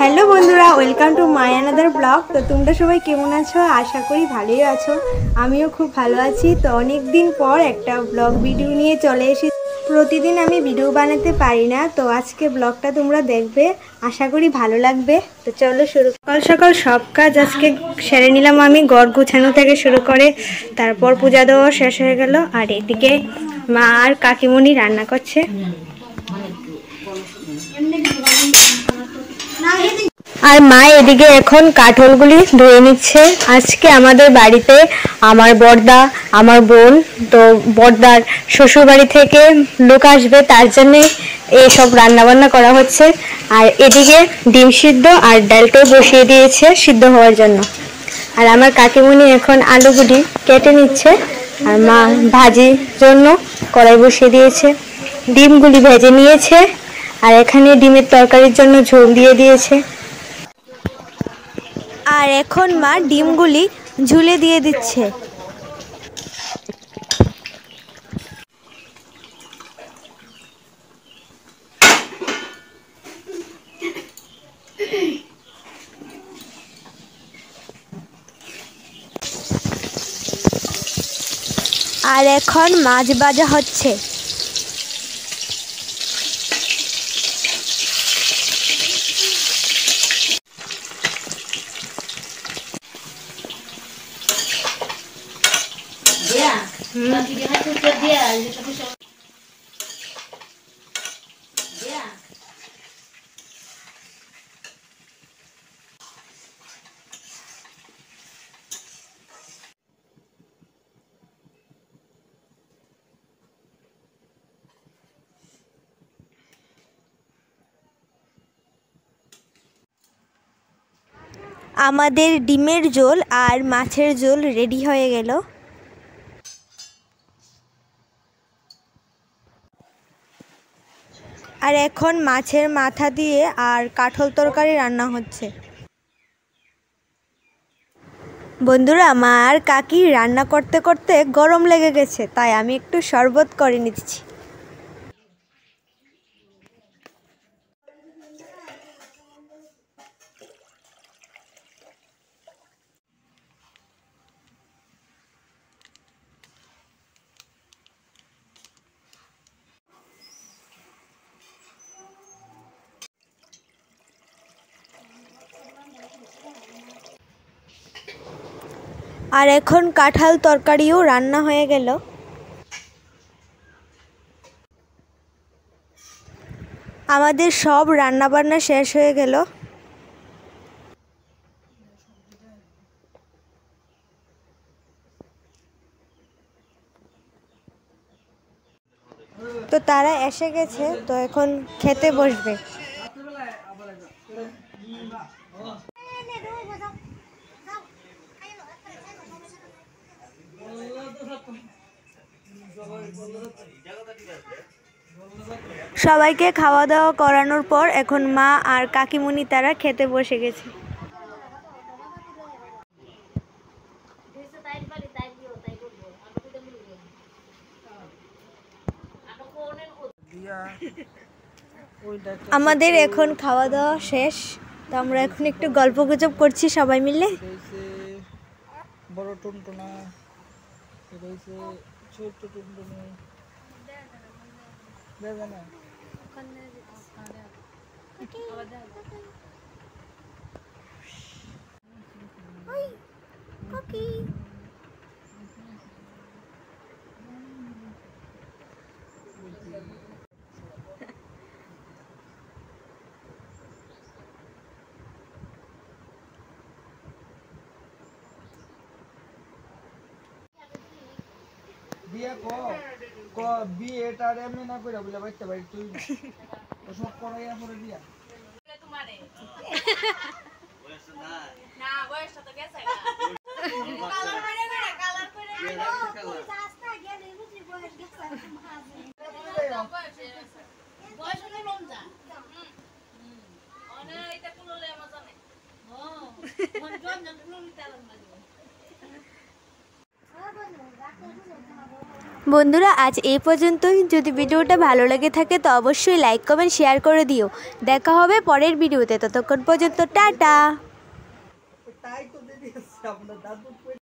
Hello বন্ধুরা, welcome to my another blog. তো তোমরা সবাই কেমন আছো? আশা করি ভালোই আছো। আমিও খুব ভালো আছি। তো অনেক দিন পর একটা ব্লগ ভিডিও নিয়ে চলে এসেছি। প্রতিদিন আমি ভিডিও বানাতে পারি না, তো আজকে ব্লগটা তোমরা দেখবে, আশা করি ভালো লাগবে। তো চলো শুরু। সকাল সকাল সব কাজ আজকে সেরে নিলাম আমি, ঘর গুছানো থেকে শুরু করে, তারপর পূজা দেওয়া শেষ হয়ে গেল। আর এদিকে মা আর কাকিমণি রান্না করছে। আর মা এদিকে এখন কাঠলগুলি ধুয়ে নিচ্ছে। আজকে আমাদের বাড়িতে আমার বড়দা, আমার বোন, তো বড়দার শ্বশুর বাড়ি থেকে লোক আসবে, তার জন্যে এইসব রান্নাবান্না করা হচ্ছে। আর এদিকে ডিম সিদ্ধ আর ডালটাও বসিয়ে দিয়েছে সিদ্ধ হওয়ার জন্য। আর আমার কাকিমণি এখন আলুগুলি কেটে নিচ্ছে, আর মা ভাজির জন্য কড়াই বসিয়ে দিয়েছে। ডিমগুলি ভেজে নিয়েছে, আর এখানে ডিমের তরকারির জন্য ঝোল দিয়ে দিয়েছে। আর এখন মা ডিমগুলি ঝুলে দিয়ে দিচ্ছে। আর এখন মাছ ভাজা হচ্ছে। আমাদের ডিমের ঝোল আর মাছের ঝোল রেডি হয়ে গেল। আর এখন মাছের মাথা দিয়ে আর কাঠল তরকারি রান্না হচ্ছে। বন্ধুরা, মা আর কাকি রান্না করতে করতে গরম লেগে গেছে, তাই আমি একটু শরবত করে নিচ্ছি। আর এখন কাঁঠাল তরকারিও রান্না হয়ে গেল। আমাদের সব রান্না বান্না শেষ হয়ে গেল। তো তারা এসে গেছে, তো এখন খেতে বসবে। সবাইকে খাওয়া দাওয়া করানোর পর এখন মা আর কাকিমুনি তারা খেতে বসে গেছে। আমাদের এখন খাওয়া দাওয়া শেষ, তো আমরা এখন একটু গল্প গুজব করছি সবাই মিলে। বড় টুনটুনা, এটা হচ্ছে ছোট্ট টুনটুনি, দেখবে না? বিয়ে ক বিয়েটার এমনি না করে বলে বাইতে পারি তুই ওসব করাইয়া পরে বিয়া তোমারে না বয়সটা তো গেছে না কালার করে না কালার করে তুই রাস্তা গেলে বুঝি বয়স গেছে বয়স হলে লম যা ওনে এটা কুললে মজা নেই মন জন জন কুললে তালাম লাগবে বন্ধুরা আজ এই পর্যন্তই। যদি ভিডিওটা ভালো লেগে থাকে তো অবশ্যই লাইক কমেন্ট শেয়ার করে দিও। দেখা হবে পরের ভিডিওতে, ততক্ষণ পর্যন্ত টাটা। তাই তো দিদি আপনার দাদু